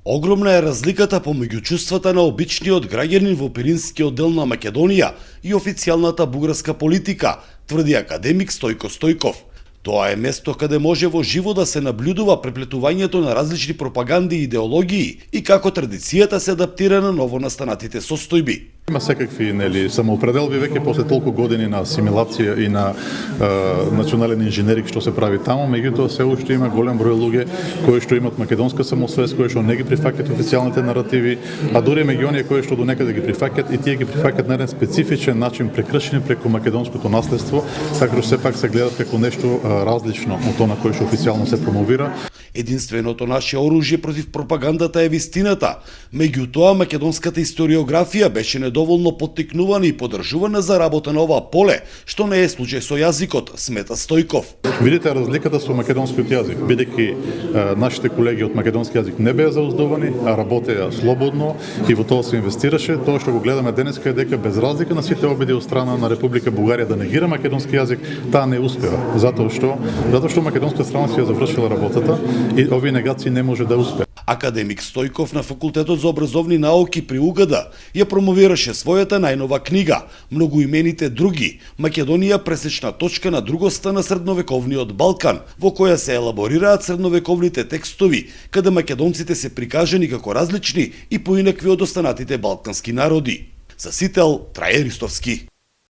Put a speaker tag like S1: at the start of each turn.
S1: Огромна е разликата помеѓу чувствата на обичниот граѓанин во Пиринскиот дел на Македонија и официјалната бугарска политика, тврди академик Стојко Стојков. Тоа е место каде може во живо да се наблюдува преплетувањето на различни пропаганди и идеологии и како традицијата се адаптира на новонастанатите состојби.
S2: Има секакви самоопределби веќе после толку години на асимилација и на национален инженерик што се прави таму, меѓутоа се уште има голем број луѓе кои што имат македонска самосвест, кои што не ги прифаќаат официјалните наративи, а дури меѓу оние кои што до некаде ги прифаќаат и тие ги прифаќаат на еден специфичен начин, прекршени преку македонското наследство, така што сепак се гледат како нешто различно од тоа на кој што официјално се промовира.
S1: Единственото наше оружје против пропагандата е вистината. Меѓутоа, македонската историографија беше недоволно поттикнувана и поддржувана за работа на ова поле, што не е случај со јазикот, смета Стојков.
S2: Видите разликата со македонскиот јазик, бидејќи нашите колеги од македонски јазик не беа зауздувани, а работеа слободно и во тоа се инвестираше. Тоа што го гледаме денеска е дека без разлика на сите обиди од страна на Република Бугарија да негира македонски јазик, таа не успева, затоа што македонска страна си ја завршила работата и овие негации не може да успе.
S1: Академик Стојков на Факултетот за образовни науки при УГД ја промовираше својата најнова книга Многоимените други, Македонија пресечна точка на другоста на средновековниот Балкан, во која се елаборираат средновековните текстови, каде македонците се прикажани како различни и поинакви од останатите балкански народи. За Сител, Траје Ристовски.